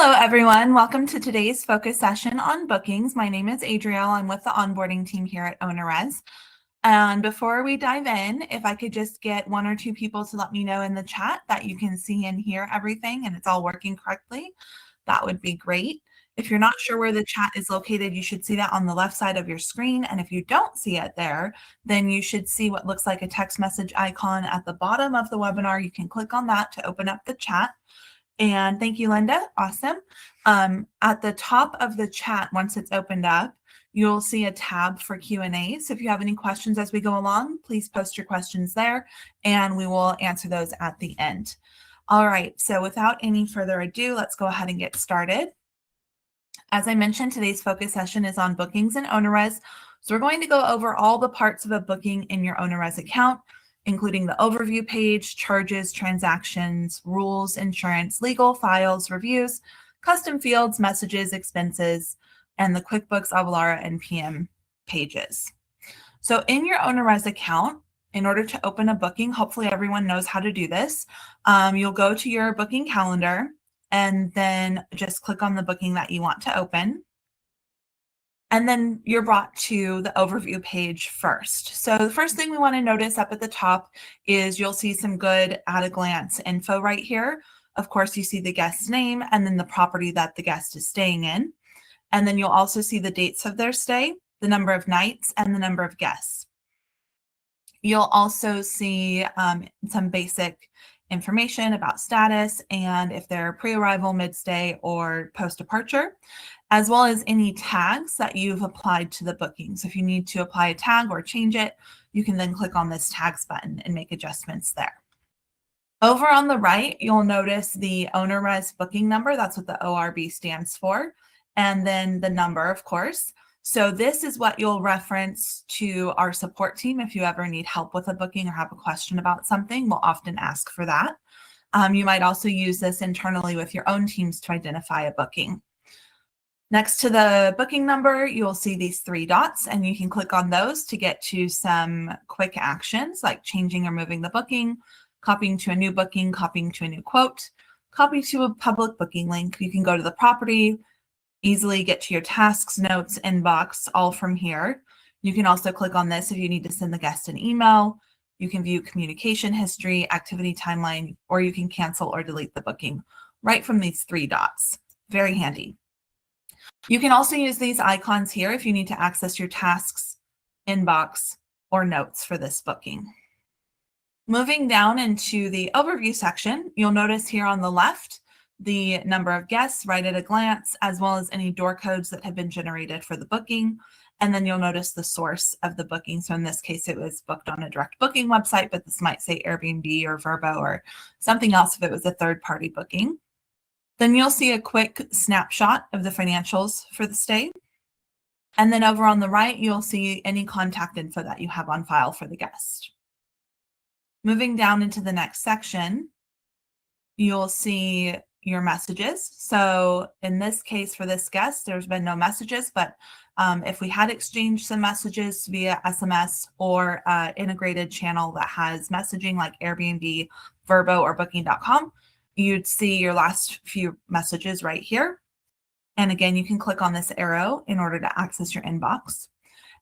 Hello, everyone. Welcome to today's focus session on bookings. My name is Adrielle. I'm with the onboarding team here at OwnerRez. And before we dive in, if I could just get one or two people to let me know in the chat that you can see and hear everything and it's all working correctly, that would be great. If you're not sure where the chat is located, you should see that on the left side of your screen. And if you don't see it there, then you should see what looks like a text message icon at the bottom of the webinar. You can click on that to open up the chat. And thank you, Linda. Awesome. At the top of the chat, once it's opened up, you'll see a tab for Q&A. So if you have any questions as we go along, please post your questions there and we will answer those at the end. All right, so without any further ado, let's go ahead and get started. As I mentioned, today's focus session is on bookings and OwnerRez. So we're going to go over all the parts of a booking in your OwnerRez account, including the overview page, charges, transactions, rules, insurance, legal, files, reviews, custom fields, messages, expenses, and the QuickBooks, Avalara, and PM pages. So in your OwnerRez account, in order to open a booking, hopefully everyone knows how to do this. You'll go to your booking calendar and then just click on the booking that you want to open. And then you're brought to the overview page first. So the first thing we want to notice up at the top is you'll see some good at a glance info right here. Of course, you see the guest's name and then the property that the guest is staying in. And then you'll also see the dates of their stay, the number of nights, and the number of guests. You'll also see some basic information about status and if they're pre-arrival, mid-stay, or post-departure, as well as any tags that you've applied to the booking. So if you need to apply a tag or change it, you can then click on this tags button and make adjustments there. Over on the right, you'll notice the OwnerRez booking number. That's what the ORB stands for. And then the number, of course. So this is what you'll reference to our support team if you ever need help with a booking or have a question about something. We'll often ask for that. You might also use this internally with your own teams to identify a booking. Next to the booking number, you'll see these three dots, and you can click on those to get to some quick actions like changing or moving the booking, copying to a new booking, copying to a new quote, copy to a public booking link. You can go to the property, easily get to your tasks, notes, inbox, all from here. You can also click on this if you need to send the guest an email. You can view communication history, activity timeline, or you can cancel or delete the booking right from these three dots. Very handy. You can also use these icons here if you need to access your tasks, inbox, or notes for this booking. Moving down into the overview section, you'll notice here on the left, the number of guests right at a glance, as well as any door codes that have been generated for the booking. And then you'll notice the source of the booking. So in this case, it was booked on a direct booking website, but this might say Airbnb or Vrbo or something else if it was a third-party booking. Then you'll see a quick snapshot of the financials for the stay. And then over on the right, you'll see any contact info that you have on file for the guest. Moving down into the next section, you'll see your messages. So in this case, for this guest, there's been no messages, but if we had exchanged some messages via SMS or integrated channel that has messaging like Airbnb, Vrbo, or Booking.com, you'd see your last few messages right here. And again, you can click on this arrow in order to access your inbox.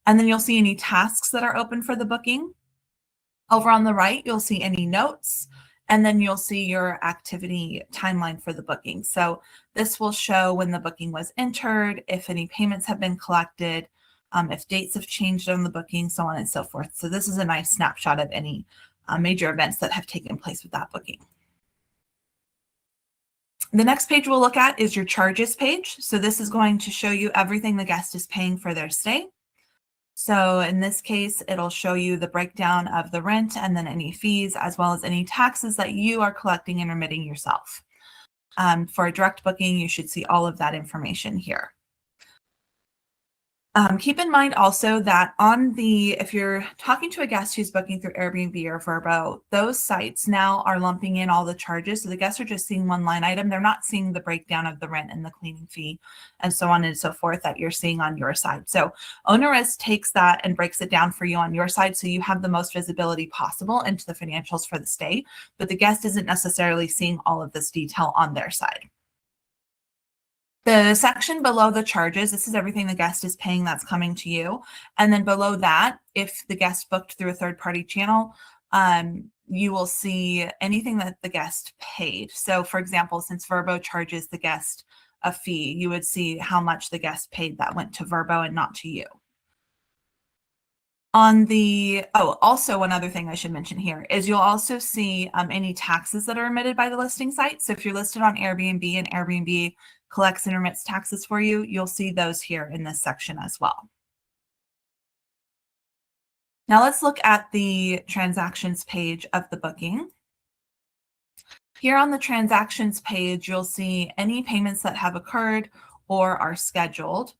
And then you'll see any tasks that are open for the booking. Over on the right, you'll see any notes, and then you'll see your activity timeline for the booking. So this will show when the booking was entered, if any payments have been collected, if dates have changed on the booking, so on and so forth. So this is a nice snapshot of any major events that have taken place with that booking. The next page we'll look at is your charges page. So this is going to show you everything the guest is paying for their stay. So in this case, it'll show you the breakdown of the rent and then any fees, as well as any taxes that you are collecting and remitting yourself. For a direct booking, you should see all of that information here. Keep in mind also that if you're talking to a guest who's booking through Airbnb or Vrbo, those sites now are lumping in all the charges. So the guests are just seeing one line item. They're not seeing the breakdown of the rent and the cleaning fee and so on and so forth that you're seeing on your side. So OwnerRez takes that and breaks it down for you on your side so you have the most visibility possible into the financials for the stay, but the guest isn't necessarily seeing all of this detail on their side. The section below the charges, this is everything the guest is paying that's coming to you. And then below that, if the guest booked through a third-party channel, you will see anything that the guest paid. So for example, since Vrbo charges the guest a fee, you would see how much the guest paid that went to Vrbo and not to you. Also one other thing I should mention here is you'll also see any taxes that are remitted by the listing site. So if you're listed on Airbnb and Airbnb collects and remits taxes for you, you'll see those here in this section as well. Now let's look at the transactions page of the booking. Here on the transactions page, you'll see any payments that have occurred or are scheduled.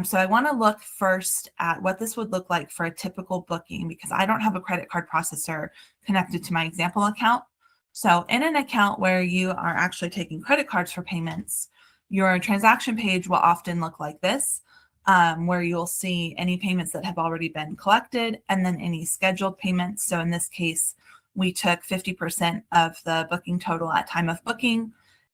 So I want to look first at what this would look like for a typical booking because I don't have a credit card processor connected to my example account. So in an account where you are actually taking credit cards for payments, your transaction page will often look like this, where you'll see any payments that have already been collected and then any scheduled payments. So in this case, we took 50% of the booking total at time of booking,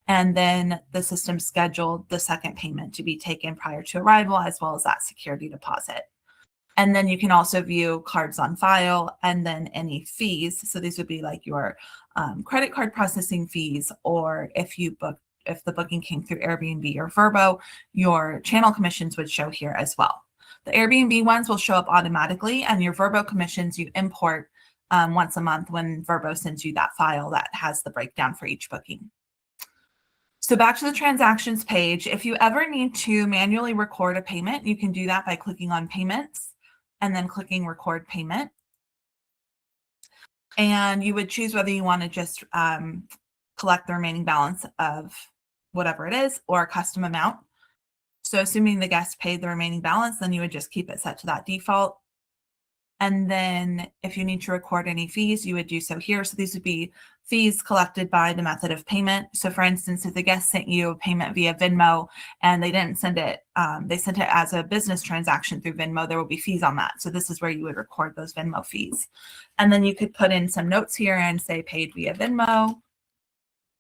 and then the system scheduled the second payment to be taken prior to arrival, as well as that security deposit. And then you can also view cards on file and then any fees. So these would be like your credit card processing fees, or if the booking came through Airbnb or Vrbo, your channel commissions would show here as well. The Airbnb ones will show up automatically, and your Vrbo commissions you import once a month when Vrbo sends you that file that has the breakdown for each booking. So back to the transactions page, if you ever need to manually record a payment, you can do that by clicking on payments and then clicking record payment. And you would choose whether you want to just collect the remaining balance of whatever it is or a custom amount. So assuming the guest paid the remaining balance, then you would just keep it set to that default. And then if you need to record any fees, you would do so here. So these would be fees collected by the method of payment. So for instance, if the guest sent you a payment via Venmo and they didn't send it, they sent it as a business transaction through Venmo, there will be fees on that. So this is where you would record those Venmo fees. And then you could put in some notes here and say paid via Venmo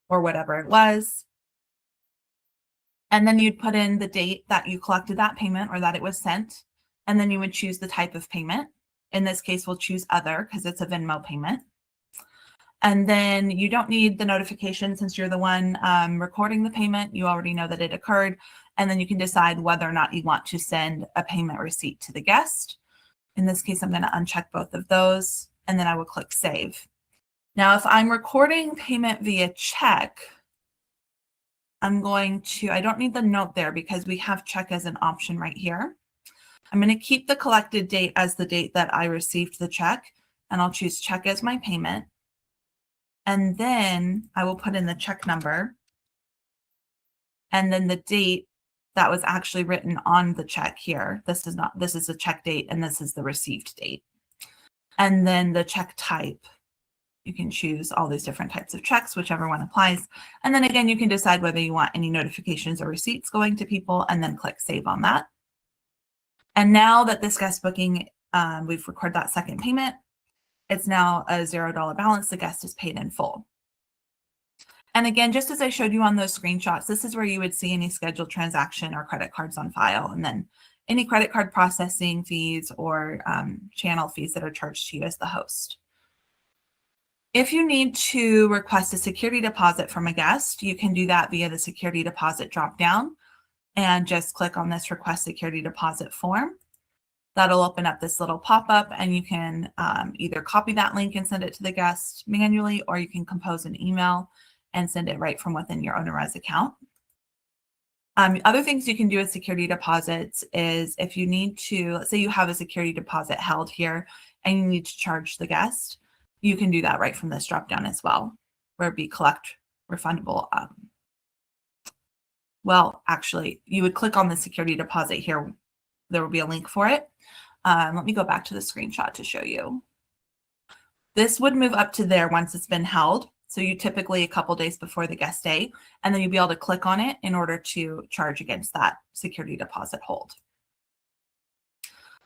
or whatever it was. And then you'd put in the date that you collected that payment or that it was sent. And then you would choose the type of payment. In this case, we'll choose other because it's a Venmo payment. And then you don't need the notification since you're the one recording the payment. You already know that it occurred. And then you can decide whether or not you want to send a payment receipt to the guest. In this case, I'm going to uncheck both of those, and then I will click save. Now, if I'm recording payment via check, I don't need the note there because we have check as an option right here. I'm going to keep the collected date as the date that I received the check, and I'll choose check as my payment. And then I will put in the check number and then the date that was actually written on the check here. This is the check date and this is the received date. And then the check type. You can choose all these different types of checks, whichever one applies. And then again, you can decide whether you want any notifications or receipts going to people and then click save on that. And now that this guest booking, we've recorded that second payment, it's now a $0 balance. The guest is paid in full. And again, just as I showed you on those screenshots, this is where you would see any scheduled transaction or credit cards on file, and then any credit card processing fees or channel fees that are charged to you as the host. If you need to request a security deposit from a guest, you can do that via the security deposit dropdown and just click on this request security deposit form. That'll open up this little pop-up, and you can either copy that link and send it to the guest manually, or you can compose an email and send it right from within your OwnerRez account. Other things you can do with security deposits is if you need to, let's say you have a security deposit held here and you need to charge the guest, you can do that right from this dropdown as well, where it'd be collect refundable. Well, actually, you would click on the security deposit here. There will be a link for it. Let me go back to the screenshot to show you. This would move up to there once it's been held. So you typically a couple days before the guest day, and then you'll be able to click on it in order to charge against that security deposit hold.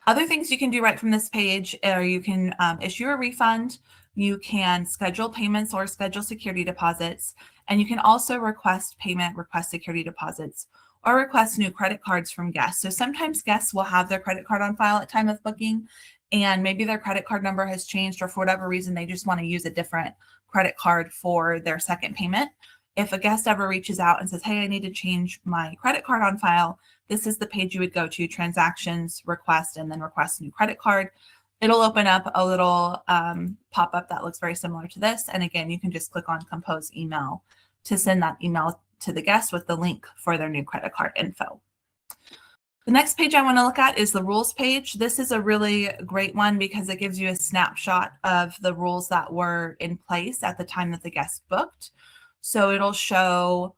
Other things you can do right from this page are you can issue a refund, you can schedule payments or schedule security deposits, and you can also request payment, request security deposits, or request new credit cards from guests. So sometimes guests will have their credit card on file at time of booking, and maybe their credit card number has changed, or for whatever reason, they just want to use a different credit card for their second payment. If a guest ever reaches out and says, hey, I need to change my credit card on file, this is the page you would go to, transactions, request, and then request a new credit card. It'll open up a little pop-up that looks very similar to this. And again, you can just click on compose email to send that email to the guest with the link for their new credit card info. The next page I want to look at is the rules page. This is a really great one because it gives you a snapshot of the rules that were in place at the time that the guest booked. So it'll show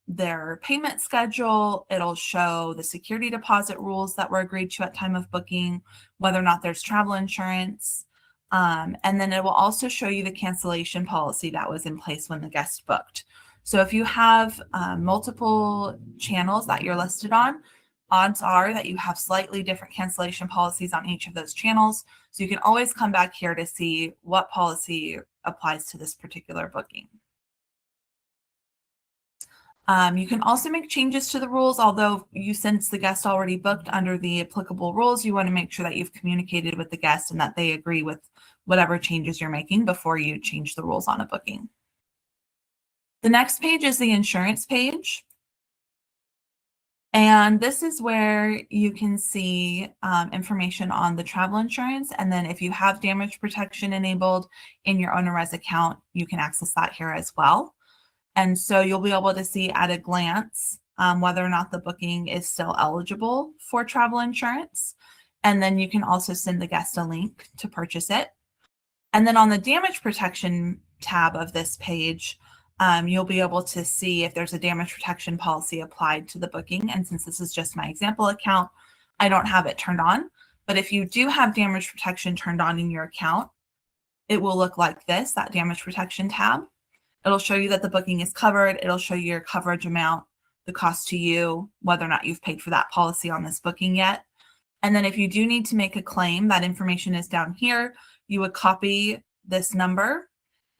their payment schedule. It'll show the security deposit rules that were agreed to at time of booking, whether or not there's travel insurance. And then it will also show you the cancellation policy that was in place when the guest booked. So if you have multiple channels that you're listed on, odds are that you have slightly different cancellation policies on each of those channels. So you can always come back here to see what policy applies to this particular booking. You can also make changes to the rules, although since the guest already booked under the applicable rules, you want to make sure that you've communicated with the guest and that they agree with whatever changes you're making before you change the rules on a booking. The next page is the insurance page. And this is where you can see information on the travel insurance. And then if you have damage protection enabled in your OwnerRez account, you can access that here as well. And so you'll be able to see at a glance whether or not the booking is still eligible for travel insurance. And then you can also send the guest a link to purchase it. And then on the damage protection tab of this page, you'll be able to see if there's a damage protection policy applied to the booking. And since this is just my example account, I don't have it turned on. But if you do have damage protection turned on in your account, it will look like this, that damage protection tab. It'll show you that the booking is covered. It'll show you your coverage amount, the cost to you, whether or not you've paid for that policy on this booking yet. And then if you do need to make a claim, that information is down here. You would copy this number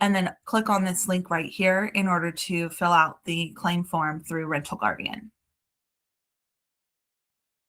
and then click on this link right here in order to fill out the claim form through Rental Guardian.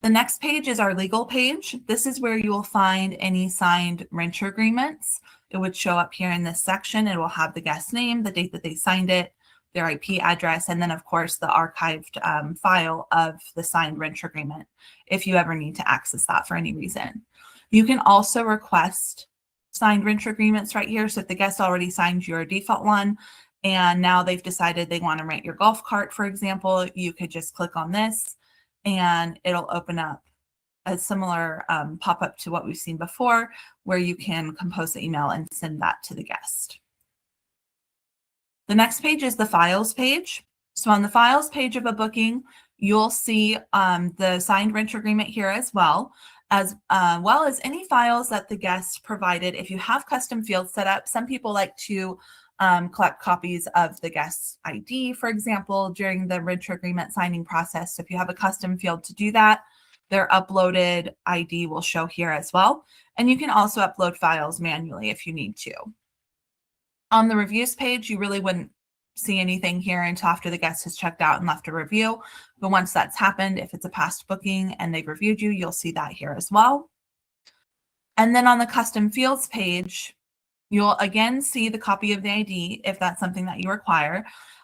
The next page is our legal page. This is where you will find any signed renter agreements. It would show up here in this section. It will have the guest name, the date that they signed it, their IP address, and then of course the archived file of the signed renter agreement if you ever need to access that for any reason. You can also request signed renter agreements right here. So if the guest already signed your default one and now they've decided they want to rent your golf cart, for example, you could just click on this and it'll open up a similar pop-up to what we've seen before, where you can compose the email and send that to the guest. The next page is the files page. So on the files page of a booking, you'll see the signed renter agreement here as well as any files that the guest provided. If you have custom fields set up, some people like to collect copies of the guest's ID, for example, during the renter agreement signing process. So if you have a custom field to do that, their uploaded ID will show here as well. And you can also upload files manually if you need to. On the reviews page, you really wouldn't see anything here until after the guest has checked out and left a review. But once that's happened, if it's a past booking and they've reviewed you, you'll see that here as well. And then on the custom fields page, you'll again see the copy of the ID if that's something that you require,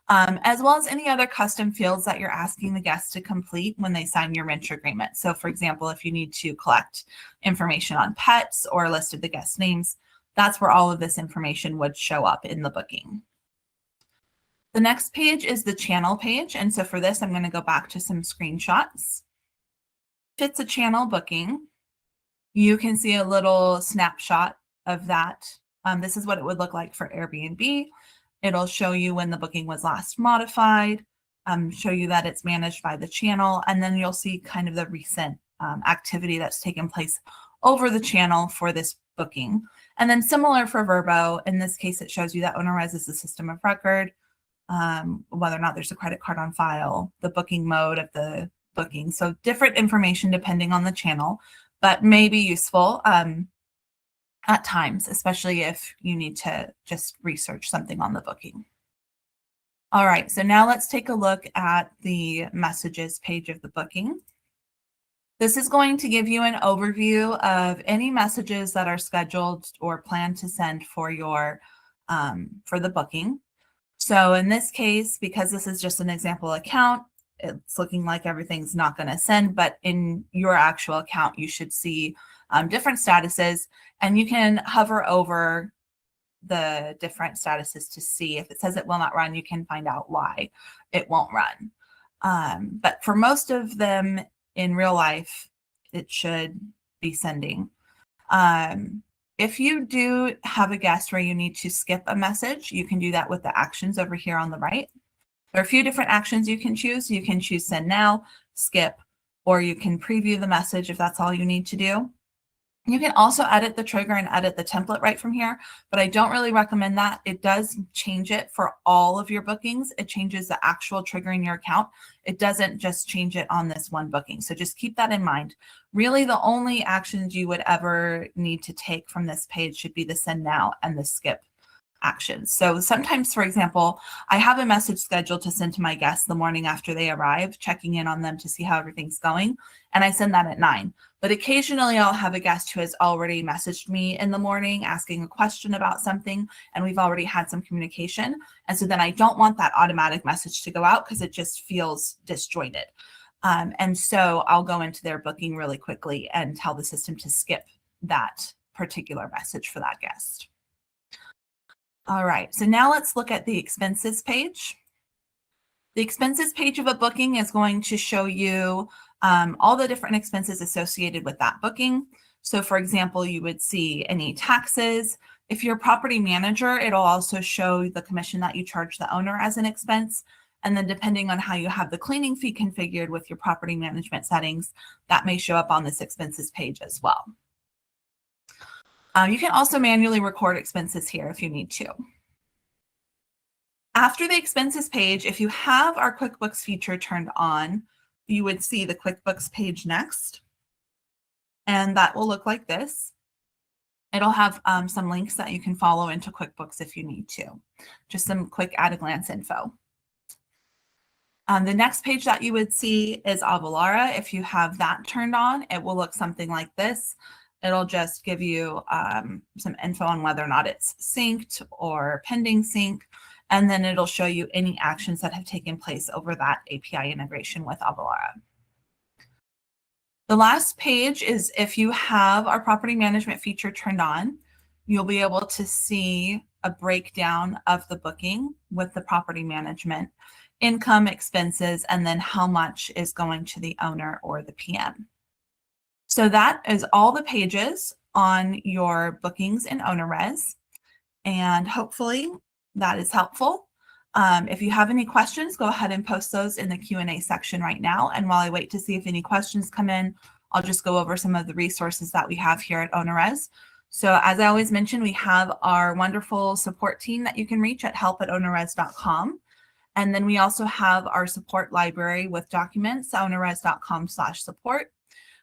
as well as any other custom fields that you're asking the guest to complete when they sign your renter agreement. So for example, if you need to collect information on pets or a list of the guest names, that's where all of this information would show up in the booking. The next page is the channel page. And so for this, I'm going to go back to some screenshots. If it's a channel booking, you can see a little snapshot of that. This is what it would look like for Airbnb. It'll show you when the booking was last modified, show you that it's managed by the channel, and then you'll see kind of the recent activity that's taken place over the channel for this booking. And then similar for Verbo, in this case, it shows you that OwnerRez is the system of record, whether or not there's a credit card on file, the booking mode of the booking. So different information depending on the channel, but may be useful at times, especially if you need to just research something on the booking. All right, so now let's take a look at the messages page of the booking. This is going to give you an overview of any messages that are scheduled or planned to send for your for the booking. So in this case, because this is just an example account, it's looking like everything's not going to send, but in your actual account, you should see different statuses, and you can hover over the different statuses to see if it says it will not run, you can find out why it won't run. But for most of them in real life, it should be sending. If you do have a guest where you need to skip a message, you can do that with the actions over here on the right. There are a few different actions you can choose. You can choose send now, skip, or you can preview the message if that's all you need to do. You can also edit the trigger and edit the template right from here, but I don't really recommend that. It does change it for all of your bookings. It changes the actual trigger in your account. It doesn't just change it on this one booking. So just keep that in mind. Really, the only actions you would ever need to take from this page should be the send now and the skip actions. So sometimes, for example, I have a message scheduled to send to my guests the morning after they arrive, checking in on them to see how everything's going, and I send that at 9. But occasionally I'll have a guest who has already messaged me in the morning asking a question about something, and we've already had some communication. And so then I don't want that automatic message to go out because it just feels disjointed. And so I'll go into their booking really quickly and tell the system to skip that particular message for that guest. All right, so now let's look at the expenses page. The expenses page of a booking is going to show you all the different expenses associated with that booking. So for example, you would see any taxes. If you're a property manager, it'll also show the commission that you charge the owner as an expense. And then depending on how you have the cleaning fee configured with your property management settings, that may show up on this expenses page as well. You can also manually record expenses here if you need to. After the expenses page, if you have our QuickBooks feature turned on, you would see the QuickBooks page next. And that will look like this. It'll have some links that you can follow into QuickBooks if you need to. Just some quick at-a-glance info. The next page that you would see is Avalara. If you have that turned on, it will look something like this. It'll just give you some info on whether or not it's synced or pending sync. And then it'll show you any actions that have taken place over that API integration with Avalara. The last page is if you have our property management feature turned on, you'll be able to see a breakdown of the booking with the property management, income, expenses, and then how much is going to the owner or the PM. So that is all the pages on your bookings in OwnerRez, and hopefully that is helpful. If you have any questions, go ahead and post those in the Q&A section right now. And while I wait to see if any questions come in, I'll just go over some of the resources that we have here at OwnerRez. So as I always mention, we have our wonderful support team that you can reach at help@ownerrez.com. And then we also have our support library with documents, ownerrez.com/support.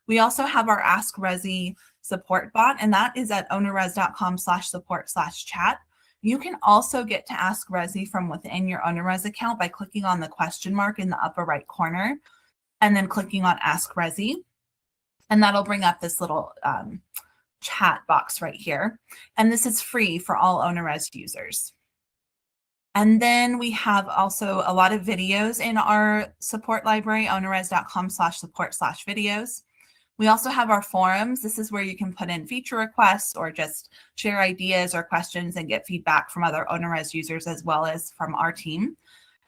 We also have our Ask Rezi support bot, and that is at ownerrez.com/support/chat. You can also get to Ask Rezi from within your OwnerRez account by clicking on the question mark in the upper right corner and then clicking on Ask Rezi. And that'll bring up this little chat box right here. And this is free for all OwnerRez users. And then we have also a lot of videos in our support library, ownerrez.com/support/videos. We also have our forums. This is where you can put in feature requests or just share ideas or questions and get feedback from other OwnerRez users as well as from our team.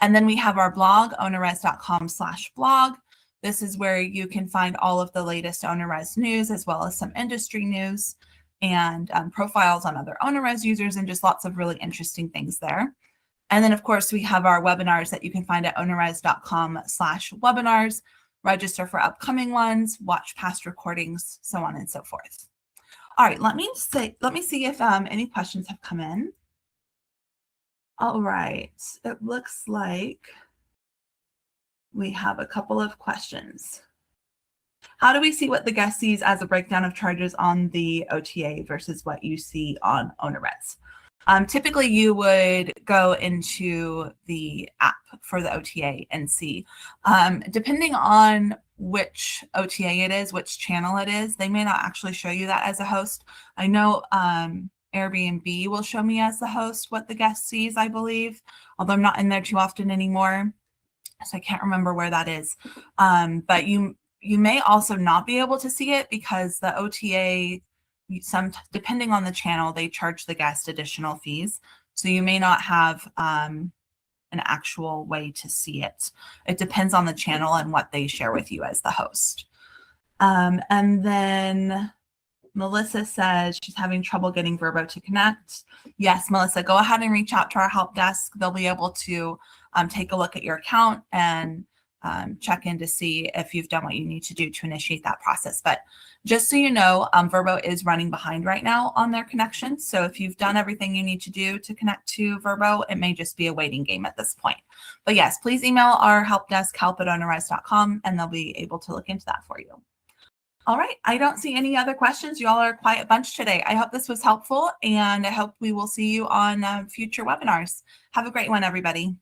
And then we have our blog, ownerrez.com/blog. This is where you can find all of the latest OwnerRez news as well as some industry news and profiles on other OwnerRez users and just lots of really interesting things there. And then, of course, we have our webinars that you can find at ownerrez.com/webinars. Register for upcoming ones, watch past recordings, so on and so forth. All right, let me see if any questions have come in. All right, it looks like we have a couple of questions. How do we see what the guest sees as a breakdown of charges on the OTA versus what you see on OwnerRez? Typically, you would go into the app for the OTA and see. Depending on which OTA it is, which channel it is, they may not actually show you that as a host. I know Airbnb will show me as the host what the guest sees, I believe, although I'm not in there too often anymore, so I can't remember where that is. But you may also not be able to see it because the OTA, depending on the channel, they charge the guest additional fees. So you may not have an actual way to see it. It depends on the channel and what they share with you as the host. And then Melissa says she's having trouble getting Vrbo to connect. Yes, Melissa, go ahead and reach out to our help desk. They'll be able to take a look at your account and check in to see if you've done what you need to do to initiate that process. But just so you know, Vrbo is running behind right now on their connection. So if you've done everything you need to do to connect to Vrbo, it may just be a waiting game at this point. But yes, please email our help desk, help@OwnerRez.com, and they'll be able to look into that for you. All right, I don't see any other questions. You all are a quiet bunch today. I hope this was helpful, and I hope we will see you on future webinars. Have a great one, everybody.